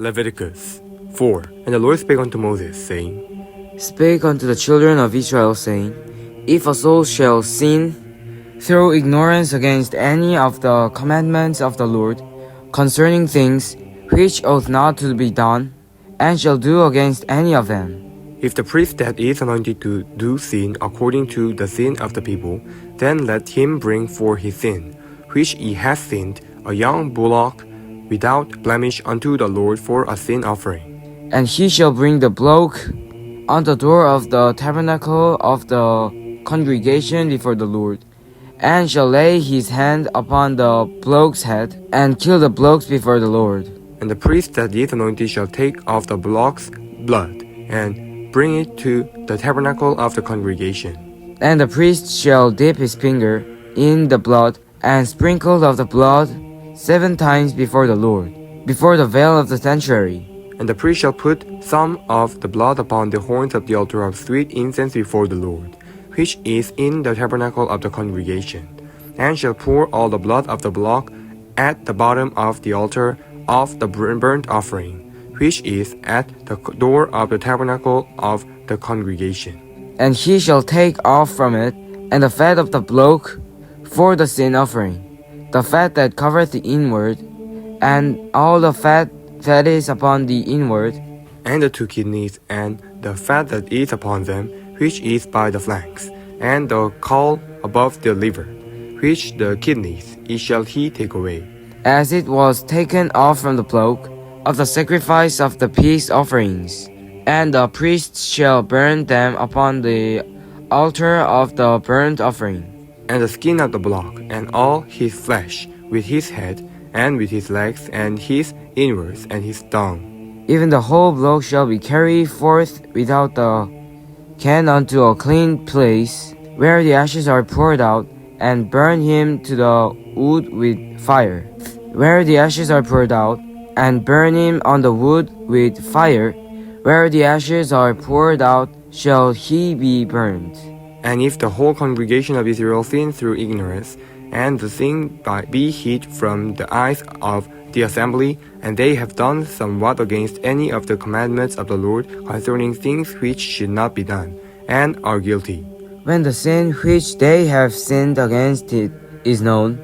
Leviticus 4. And the Lord spake unto Moses, saying, Spake unto the children of Israel, saying, If a soul shall sin through ignorance against any of the commandments of the Lord, concerning things which ought not to be done, and shall do against any of them, If the priest that is anointed to do sin according to the sin of the people, then let him bring for his sin, which he hath sinned, a young bullock without blemish unto the Lord for a sin offering. and he shall bring the bloke on the door of the tabernacle of the congregation before the Lord, and shall lay his hand upon the bloke's head, and kill the blokes before the Lord. And the priest that is anointed shall take of the bullock's blood, and bring it to the tabernacle of the congregation. And the priest shall dip his finger in the blood, and sprinkle of the blood 7 times before the Lord, before the veil of the sanctuary. And the priest shall put some of the blood upon the horns of the altar of sweet incense before the Lord, which is in the tabernacle of the congregation, and shall pour all the blood of the bullock at the bottom of the altar of the burnt offering, which is at the door of the tabernacle of the congregation. And he shall take off from it, and the fat of the bloke for the sin offering, the fat that covereth the inward, and all the fat that is upon the inward, and the 2 kidneys, and the fat that is upon them, which is by the flanks, and the caul above the liver, which the kidneys, it shall he take away. as it was taken off from the bloke of the sacrifice of the peace offerings. And the priest shall burn them upon the altar of the burnt offering. And the skin of the bullock, and all his flesh, with his head, and with his legs, and his inwards, and his tongue. Even the whole bloke shall be carried forth without the can unto a clean place, where the ashes are poured out, and burn him to the wood with fire. Where the ashes are poured out, and burn him on the wood with fire, where the ashes are poured out, shall he be burned. And if the whole congregation of Israel sin through ignorance, and the sin be hid from the eyes of the assembly, and they have done somewhat against any of the commandments of the Lord concerning things which should not be done, and are guilty. When the sin which they have sinned against it is known,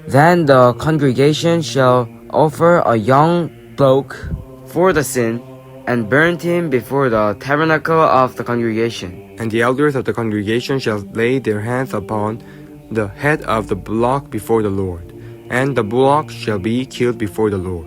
then the congregation shall offer a young bloke for the sin, and burn him before the tabernacle of the congregation. And the elders of the congregation shall lay their hands upon the head of the bullock before the Lord, and the bullock shall be killed before the Lord.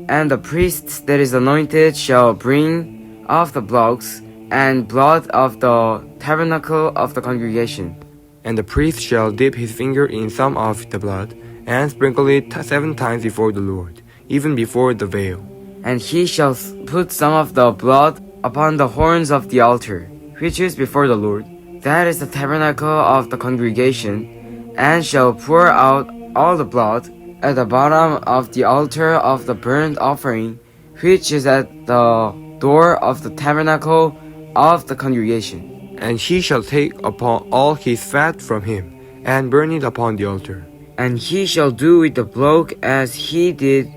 And the priest that is anointed shall bring of the blocks and blood of the tabernacle of the congregation. And the priest shall dip his finger in some of the blood, and sprinkle it 7 times before the Lord, even before the veil. And he shall put some of the blood upon the horns of the altar, which is before the Lord, that is the tabernacle of the congregation, and shall pour out all the blood at the bottom of the altar of the burnt offering, which is at the door of the tabernacle of the congregation. And he shall take upon all his fat from him, and burn it upon the altar. And he shall do with the bloke as he did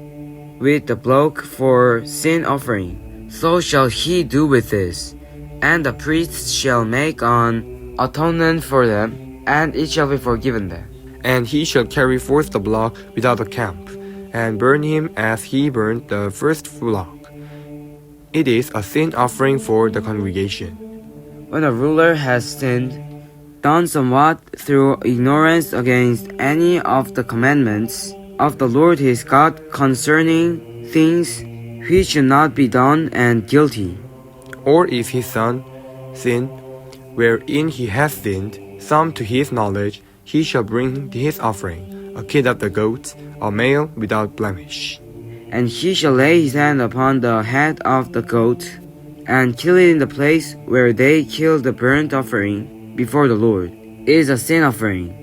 with the bloke for sin offering, so shall he do with this. And the priests shall make an atonement for them, and it shall be forgiven them. And he shall carry forth the block without the camp, and burn him as he burned the first bullock. It is a sin offering for the congregation. When a ruler has sinned, done somewhat through ignorance against any of the commandments of the Lord his God concerning things which should not be done, and guilty. Or if his son sin, wherein he hath sinned, some to his knowledge, he shall bring his offering, a kid of the goats, a male without blemish. And he shall lay his hand upon the head of the goat, and kill it in the place where they kill the burnt offering before the Lord. It is a sin offering.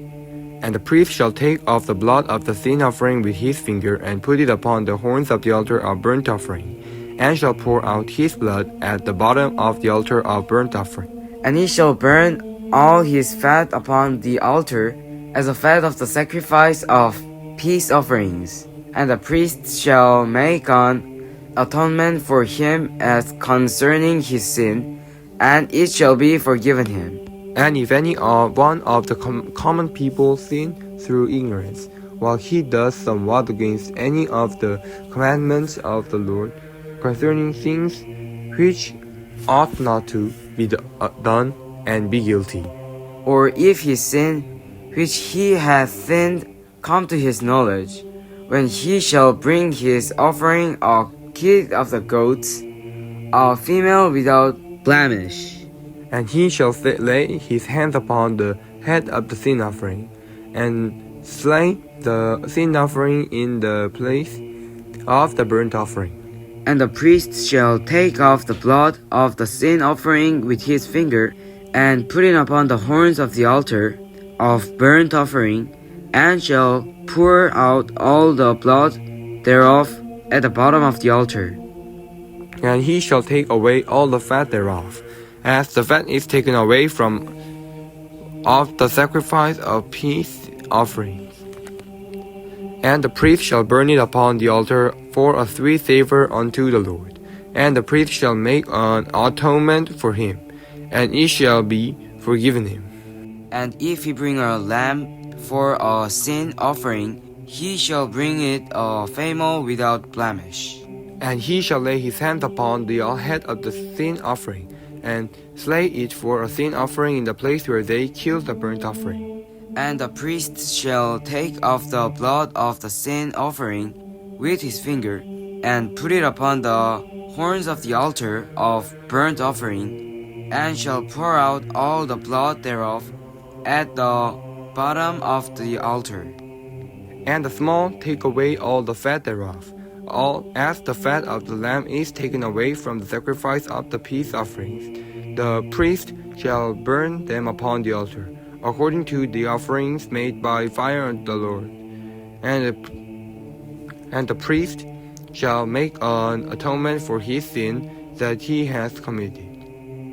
And the priest shall take of the blood of the sin offering with his finger, and put it upon the horns of the altar of burnt offering, and shall pour out his blood at the bottom of the altar of burnt offering. And he shall burn all his fat upon the altar, as the fat of the sacrifice of peace offerings. And the priest shall make an atonement for him as concerning his sin, and it shall be forgiven him. And if any one of the common people sin through ignorance, while he does somewhat against any of the commandments of the Lord, concerning things which ought not to be done, and be guilty. Or if his sin, which he hath sinned, come to his knowledge, when he shall bring his offering a kid of the goats, a female without blemish. And he shall lay his hands upon the head of the sin offering, and slay the sin offering in the place of the burnt offering. And the priest shall take off the blood of the sin offering with his finger, and put it upon the horns of the altar of burnt offering, and shall pour out all the blood thereof at the bottom of the altar. And he shall take away all the fat thereof, as the fat is taken away from of the sacrifice of peace offerings. And the priest shall burn it upon the altar for a sweet savor unto the Lord. And the priest shall make an atonement for him, and it shall be forgiven him. And if he bring a lamb for a sin offering, he shall bring it a female without blemish. And he shall lay his hands upon the head of the sin offering, and slay it for a sin offering in the place where they killed the burnt offering. And the priest shall take of the blood of the sin offering with his finger, and put it upon the horns of the altar of burnt offering, and shall pour out all the blood thereof at the bottom of the altar. And the small take away all the fat thereof, all as the fat of the lamb is taken away from the sacrifice of the peace offerings. The priest shall burn them upon the altar, according to the offerings made by fire unto the Lord. And the priest shall make an atonement for his sin that he hath committed,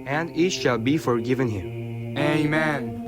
and it shall be forgiven him. Amen.